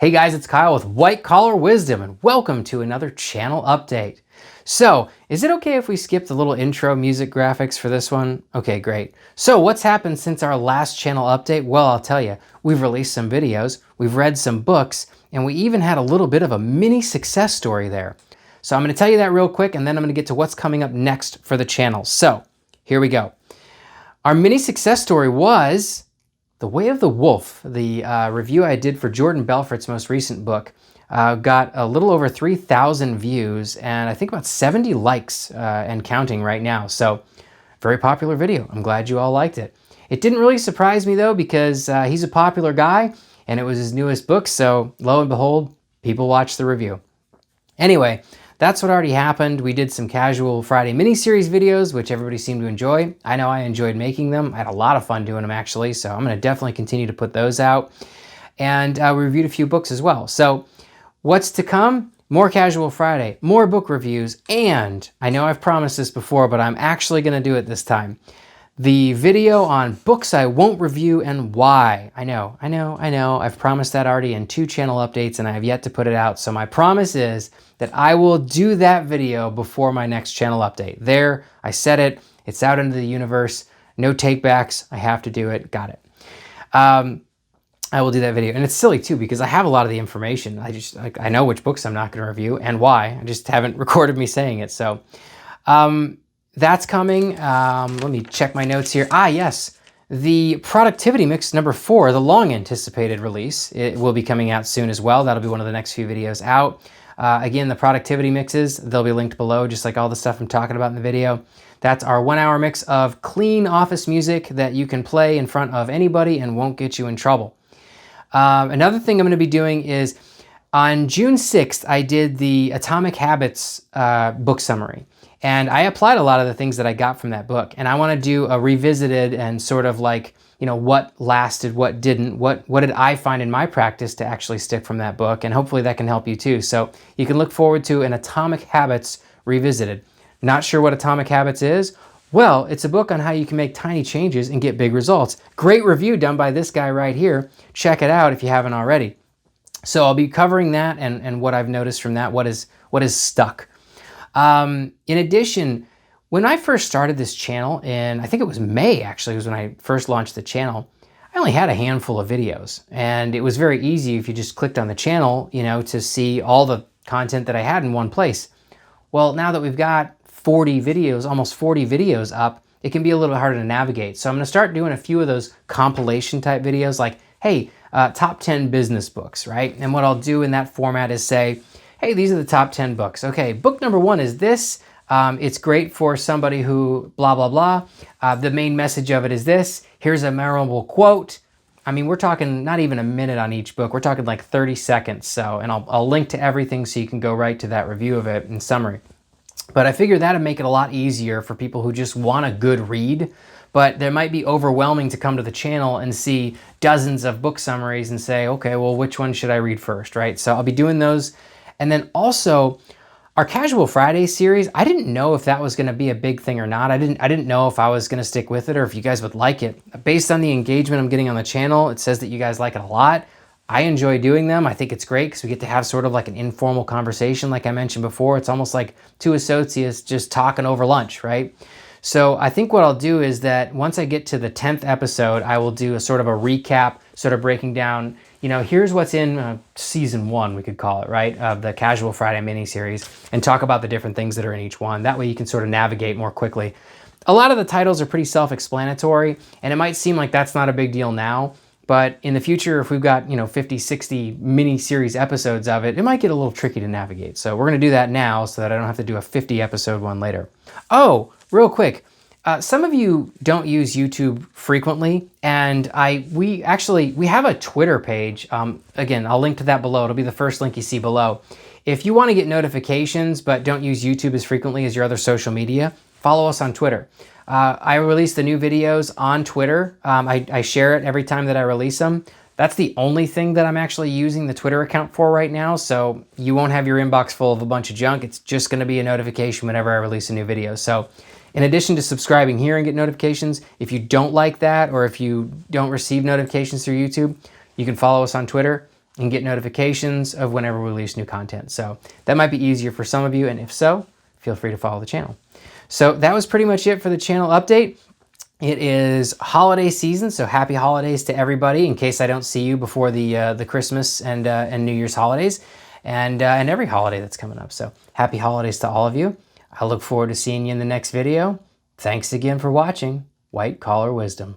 Hey guys, it's Kyle with White Collar Wisdom and welcome to another channel update. So, is it okay if we skip the little intro music graphics for this one? Okay, great. So what's happened since our last channel update? Well, I'll tell you, we've released some videos, we've read some books, and we even had a little bit of a mini success story there. So I'm going to tell you that real quick and then I'm going to get to what's coming up next for the channel. So, here we go. Our mini success story was The Way of the Wolf. The review I did for Jordan Belfort's most recent book got a little over 3,000 views and I think about 70 likes and counting right now. So very popular video. I'm glad you all liked it. It didn't really surprise me though because he's a popular guy and it was his newest book. So lo and behold, people watched the review. Anyway, that's what already happened. We did some casual Friday mini-series videos, which everybody seemed to enjoy. I know I enjoyed making them. I had a lot of fun doing them actually, so I'm gonna definitely continue to put those out. And we reviewed a few books as well. So what's to come? More Casual Friday, more book reviews, and I know I've promised this before, but I'm actually gonna do it this time. The video on books I won't review and why. I know. I've promised that already in 2 channel updates and I have yet to put it out. So my promise is that I will do that video before my next channel update. There, I said it. It's out into the universe. No takebacks. I have to do it. Got it. I will do that video. And it's silly too because I have a lot of the information. I know which books I'm not going to review and why. I just haven't recorded me saying it. So, that's coming. Let me check my notes here. Yes, the Productivity Mix number 4, the long anticipated release. It will be coming out soon as well. That'll be one of the next few videos out. Again, the Productivity Mixes, they'll be linked below, just like all the stuff I'm talking about in the video. That's our 1-hour mix of clean office music that you can play in front of anybody and won't get you in trouble. Another thing I'm gonna be doing is on June 6th, I did the Atomic Habits book summary. And I applied a lot of the things that I got from that book. And I want to do a revisited and sort of like, you know, what lasted, what didn't, what did I find in my practice to actually stick from that book. And hopefully that can help you too. So you can look forward to an Atomic Habits revisited. Not sure what Atomic Habits is? Well, it's a book on how you can make tiny changes and get big results. Great review done by this guy right here. Check it out if you haven't already. So I'll be covering that and what I've noticed from that, what is stuck. In addition, when I first started this channel in, I think it was May actually, was when I first launched the channel, I only had a handful of videos and it was very easy if you just clicked on the channel, you know, to see all the content that I had in one place. Well, now that we've got 40 videos, almost 40 videos up, it can be a little harder to navigate. So I'm gonna start doing a few of those compilation type videos like, hey, top 10 business books, right? And what I'll do in that format is say, hey, these are the top 10 books. Okay, book number 1 is this. It's great for somebody who blah, blah, blah. The main message of it is this. Here's a memorable quote. I mean, we're talking not even a minute on each book. We're talking like 30 seconds. So, and I'll link to everything so you can go right to that review of it in summary. But I figured that'd make it a lot easier for people who just want a good read, but there might be overwhelming to come to the channel and see dozens of book summaries and say, okay, well, which one should I read first, right? So I'll be doing those. And then also our Casual Friday series, I didn't know if that was going to be a big thing or not. I didn't know if I was going to stick with it or if you guys would like it. Based on the engagement I'm getting on the channel, it says that you guys like it a lot. I enjoy doing them. I think it's great because we get to have sort of like an informal conversation. Like I mentioned before, it's almost like 2 associates just talking over lunch, right? So I think what I'll do is that once I get to the 10th episode, I will do a sort of a recap, sort of breaking down, you know, here's what's in season 1, we could call it, right, of the Casual Friday miniseries, and talk about the different things that are in each one. That way you can sort of navigate more quickly. A lot of the titles are pretty self-explanatory, and it might seem like that's not a big deal now, but in the future, if we've got, you know, 50, 60 mini-series episodes of it, it might get a little tricky to navigate. So we're going to do that now so that I don't have to do a 50-episode one later. Oh, real quick. Some of you don't use YouTube frequently, and we have a Twitter page. Again, I'll link to that below. It'll be the first link you see below. If you want to get notifications but don't use YouTube as frequently as your other social media, follow us on Twitter. I release the new videos on Twitter. I share it every time that I release them. That's the only thing that I'm actually using the Twitter account for right now, so you won't have your inbox full of a bunch of junk. It's just going to be a notification whenever I release a new video. So in addition to subscribing here and get notifications, if you don't like that or if you don't receive notifications through YouTube, you can follow us on Twitter. and get notifications of whenever we release new content. So that might be easier for some of you, and if so, feel free to follow the channel. So that was pretty much it for the channel update. It is holiday season, so happy holidays to everybody in case I don't see you before the Christmas and New Year's holidays and every holiday that's coming up. So happy holidays to all of you. I look forward to seeing you in the next video. Thanks again for watching White Collar Wisdom.